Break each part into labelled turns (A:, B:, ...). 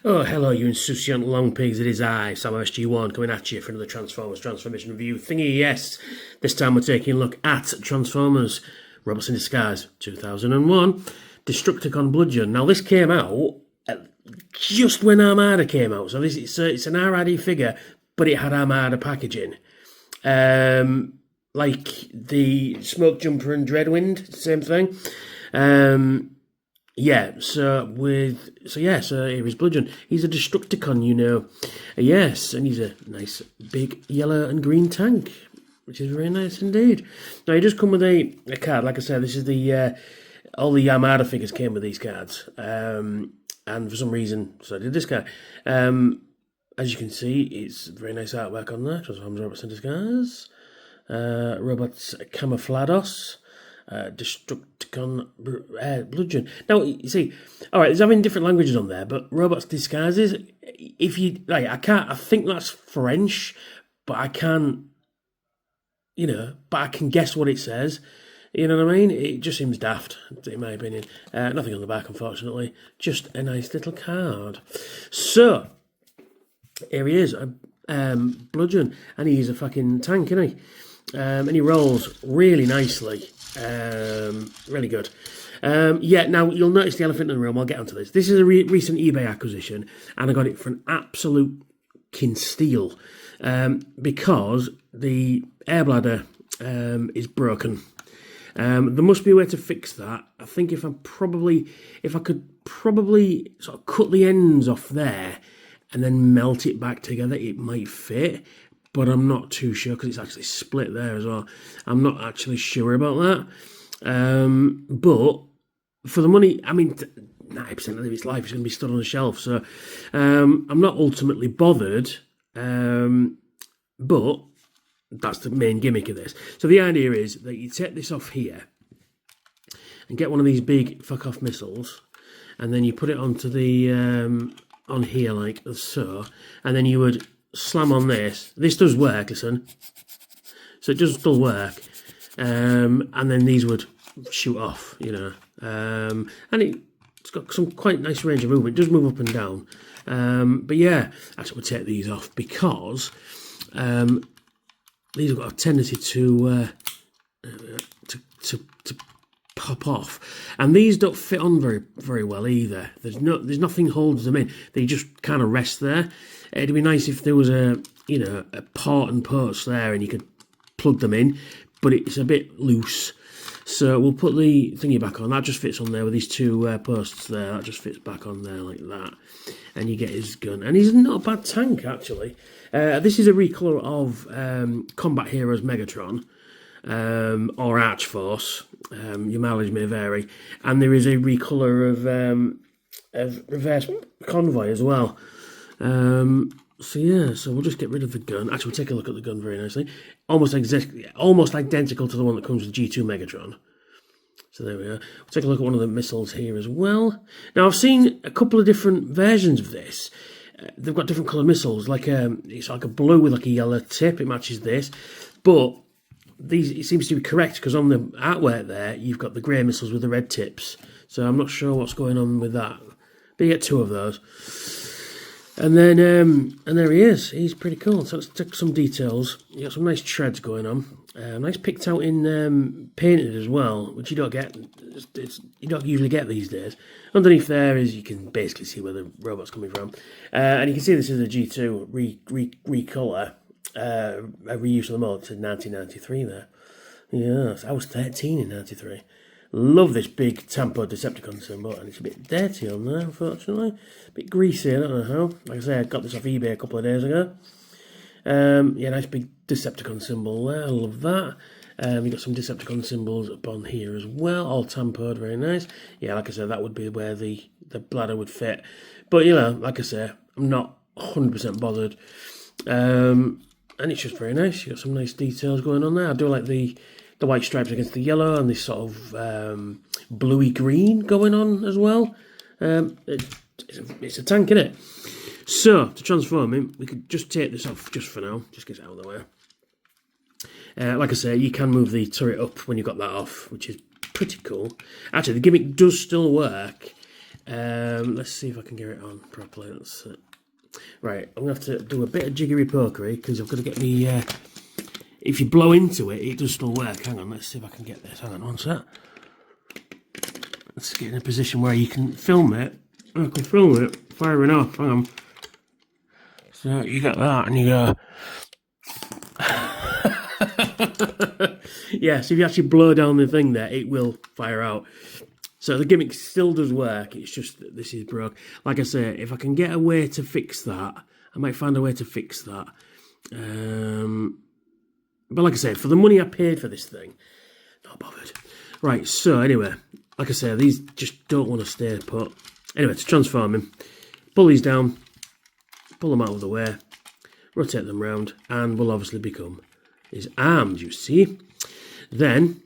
A: Oh, hello, you insouciant long pigs. It is I, Sam SG1, coming at you for another Transformers Transformation Review thingy. Yes, this time we're taking a look at Transformers Robots in Disguise 2001 Destructicon Bludgeon. Now, this came out just when Armada came out, so it's an R.I.D figure, but it had Armada packaging. Like the Smoke Jumper and Dreadwind, same thing. So here is Bludgeon. He's a Destructicon, you know. Yes, and he's a nice big yellow and green tank, which is very nice indeed. Now, he does come with a card. Like I said, this is the all the Armada figures came with these cards. And for some reason, so did this card. As you can see, it's very nice artwork on there. Transformers Robots in Disguise. Robots Camouflados. Destructicon Bludgeon. Now, you see, all right, there's having different languages on there, but Robots Disguises, if you, like, I think that's French, but I can't, but I can guess what it says. You know what I mean? It just seems daft, in my opinion. Nothing on the back, unfortunately. Just a nice little card. So, here he is, Bludgeon, and he's a fucking tank, isn't he? And he rolls really nicely. Really good. Now you'll notice the elephant in the room. I'll get onto this. This is a recent eBay acquisition, and I got it for an absolute steal because the air bladder is broken. There must be a way to fix that. I think if I could probably sort of cut the ends off there and then melt it back together, it might fit. But I'm not too sure because it's actually split there as well. I'm not actually sure about that. But for the money, I mean, 90% of its life is going to be stood on a shelf. So I'm not ultimately bothered. But that's the main gimmick of this. So the idea is that you take this off here and get one of these big fuck-off missiles. And then you put it onto the, on here like so. And then you would slam on this. This does work, listen. So it does still work. And then these would shoot off, And it's got some quite nice range of movement. It does move up and down. But yeah, actually we'll take these off because these have got a tendency to pop off, and these don't fit on very, very well either. There's nothing holds them in. They just kind of rest there. It'd be nice if there was a part and post there and you could plug them in, but it's a bit loose. So we'll put the thingy back on. That just fits on there with these two posts there. That just fits back on there like that, and you get his gun. And he's not a bad tank actually. This is a recolor of Combat Heroes Megatron. Or Archforce, your mileage may vary, and there is a recolor of Reverse Convoy as well. So we'll just get rid of the gun. Actually, we'll take a look at the gun very nicely. Almost identical to the one that comes with G2 Megatron. So there we are. We'll take a look at one of the missiles here as well. Now, I've seen a couple of different versions of this. They've got different colour missiles. It's like a blue with like a yellow tip. It matches this, but it seems to be correct because on the artwork there, you've got the grey missiles with the red tips. So I'm not sure what's going on with that. But you get two of those. And then, and there he is. He's pretty cool. So let's take some details. You got some nice treads going on. Nice picked out in painted as well, which you don't get. You don't usually get these days. Underneath there is you can basically see where the robot's coming from, and you can see this is a G2 recolor. A reuse of the mold to 1993 there. Yes, I was 13 in 93. Love this big Tampo Decepticon symbol, and it's a bit dirty on there, unfortunately. A bit greasy, I don't know how. Like I say, I got this off eBay a couple of days ago. Nice big Decepticon symbol there, I love that. You've got some Decepticon symbols up on here as well, all tampoed, very nice. Yeah, like I said, that would be where the bladder would fit. But, like I say, I'm not 100% bothered. And it's just very nice. You've got some nice details going on there. I do like the white stripes against the yellow and this sort of bluey green going on as well. It's a tank, isn't it? So, to transform him, we could just take this off just for now. Just get it out of the way. Like I say, you can move the turret up when you've got that off, which is pretty cool. Actually, the gimmick does still work Let's see if I can get it on properly. Right, I'm going to have to do a bit of jiggery pokery because I've got to get me... if you blow into it, it does still work. Hang on, let's see if I can get this. Hang on, one sec. Let's get in a position where you can film it. I can film it firing off. Hang on. So you get that and you go... yeah, so if you actually blow down the thing there, it will fire out. So the gimmick still does work, it's just that this is broke. Like I say, if I can get a way to fix that, I might find a way to fix that. But like I said, for the money I paid for this thing, not bothered. Right, so anyway, like I say, these just don't want to stay put. Anyway, to transform him, pull these down, pull them out of the way, rotate them round, and will obviously become his arms, you see. Then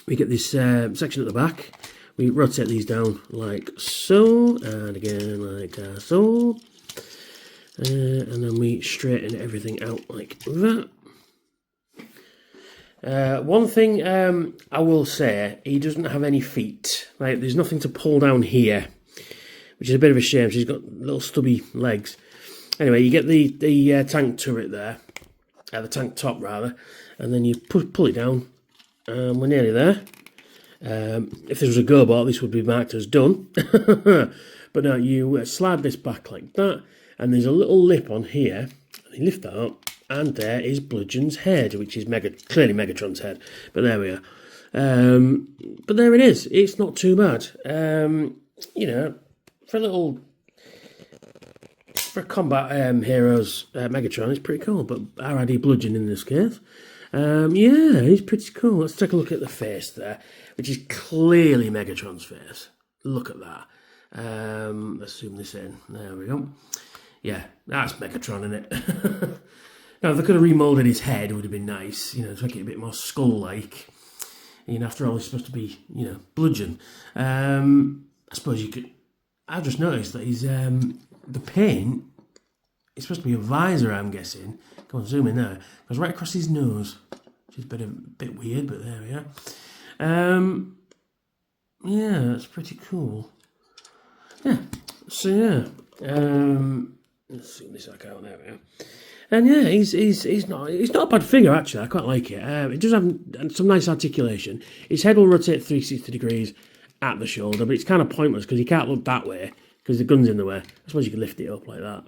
A: we get this section at the back. We rotate these down like so, and again like so. And then we straighten everything out like that. One thing I will say, he doesn't have any feet. Like, there's nothing to pull down here, which is a bit of a shame. So he's got little stubby legs. Anyway, you get the tank turret there, the tank top rather, and then you pull it down. We're nearly there. If this was a GoBot, this would be marked as done. But no, you slide this back like that, and there's a little lip on here. And you lift that up, and there is Bludgeon's head, which is clearly Megatron's head. But there we are. But there it is. It's not too bad. You know, for a combat heroes Megatron, it's pretty cool. But R.I.D. Bludgeon in this case. Yeah, he's pretty cool. Let's take a look at the face there, which is clearly Megatron's face. Look at that. Let's zoom this in. There we go. Yeah, that's Megatron, isn't it? Now, if they could have remoulded his head, it would have been nice, you know, to make it a bit more skull-like. You know, after all, he's supposed to be, you know, Bludgeon. I suppose you could... I've just noticed that he's... the paint is supposed to be a visor, I'm guessing. Go on, zoom in there. It goes right across his nose, which is a bit weird, but there we are. Yeah, that's pretty cool. Yeah, so yeah. Let's zoom this back out, there we are. And yeah, he's not a bad figure actually. I quite like it. It does have some nice articulation. His head will rotate 360 degrees at the shoulder, but it's kind of pointless because he can't look that way because the gun's in the way. I suppose you could lift it up like that.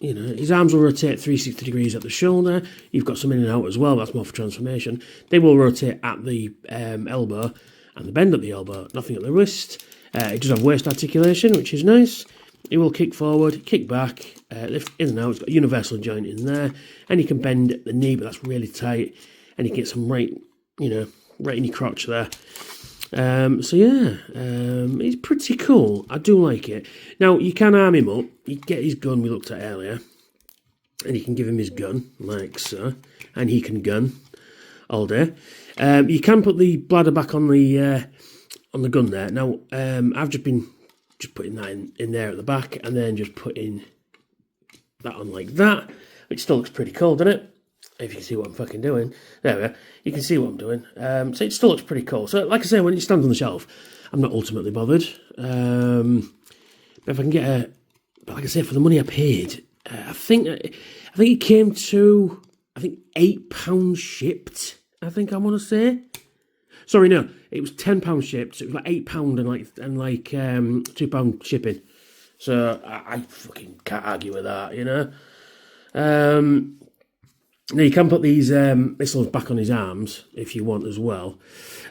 A: You know, his arms will rotate 360 degrees at the shoulder. You've got some in and out as well. That's more for transformation. They will rotate at the elbow and the bend at the elbow. Nothing at the wrist. It does have waist articulation, which is nice. It will kick forward, kick back, lift in and out. It's got a universal joint in there, and you can bend the knee, but that's really tight, and you can get some right in your crotch there. So yeah, it's pretty cool. I do like it. Now, you can arm him up. You get his gun we looked at earlier, and you can give him his gun, like so, and he can gun all day. You can put the bladder back on the gun there. Now, I've just been putting that in there at the back, and then just putting that on like that, which still looks pretty cool, doesn't it? If you can see what I'm fucking doing. There we are. You can see what I'm doing. So it still looks pretty cool. So like I say, when it stands on the shelf, I'm not ultimately bothered. But if I can get but like I say, for the money I paid, I think it came to, £8 shipped, I think I want to say. Sorry, no, it was £10 shipped. So it was like £8 and like £2 shipping. So I fucking can't argue with that, you know. Now you can put these missiles back on his arms if you want as well.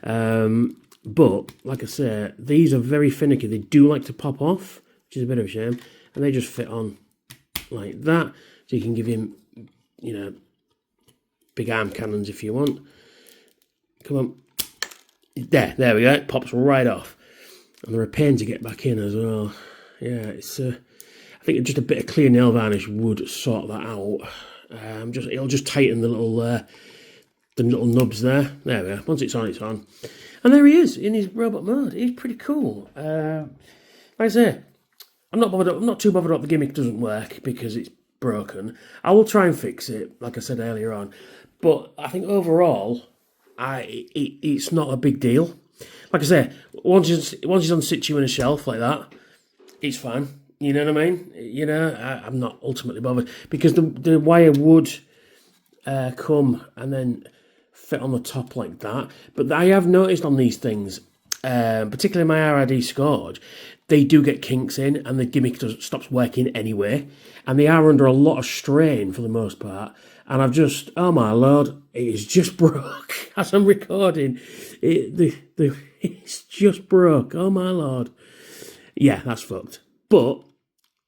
A: But like I say, these are very finicky. They do like to pop off, which is a bit of a shame. And they just fit on like that. So you can give him, you know, big arm cannons if you want. Come on. There we go. It pops right off. And they're a pain to get back in as well. Yeah, it's I think just a bit of clear nail varnish would sort that out. It'll just tighten the little nubs there. There we are. Once it's on, it's on. And there he is in his robot mode. He's pretty cool. Like I say, I'm not too bothered about the gimmick doesn't work because it's broken. I will try and fix it, like I said earlier on. But I think overall, it's not a big deal. like I say, once he's on situ in a shelf like that, it's fine. You know what I mean? You know, I'm not ultimately bothered because the wire would come and then fit on the top like that. But I have noticed on these things, particularly my R.I.D Scourge, they do get kinks in and the gimmick stops working anyway. And they are under a lot of strain for the most part. And I've just, oh my lord, it is just broke as I'm recording. It's just broke, oh my lord. Yeah, that's fucked. But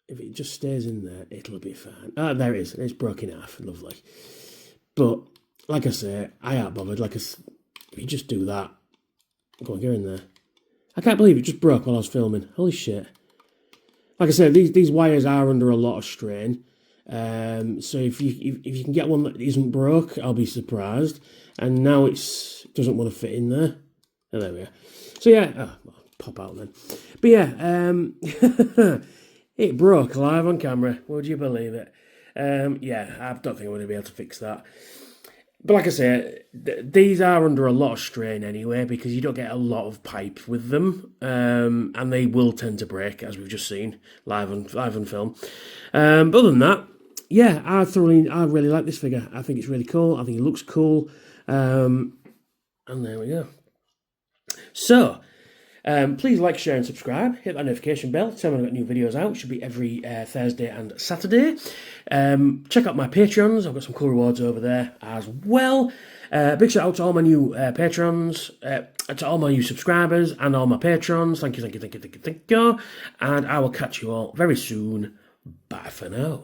A: if it just stays in there, it'll be fine. Ah, there it is. It's broken in half. Lovely. But, like I say, I ain't bothered. If you just do that. Go on, get in there. I can't believe it just broke while I was filming. Holy shit. Like I said, these wires are under a lot of strain. So if you can get one that isn't broke, I'll be surprised. And now it doesn't want to fit in there. Oh, there we are. So yeah, I'll pop out then. But yeah, it broke live on camera. Would you believe it? Yeah, I don't think I'm going to be able to fix that. But like I say, these are under a lot of strain anyway because you don't get a lot of pipe with them, and they will tend to break, as we've just seen live on film. But other than that, yeah, I really like this figure. I think it's really cool. I think it looks cool, and there we go. So, please like, share and subscribe. Hit that notification bell. Tell me when I've got new videos out. It should be every Thursday and Saturday. Check out my Patreons. I've got some cool rewards over there as well. Big shout out to all my new patrons, to all my new subscribers and all my patrons. Thank you. And I will catch you all very soon. Bye for now.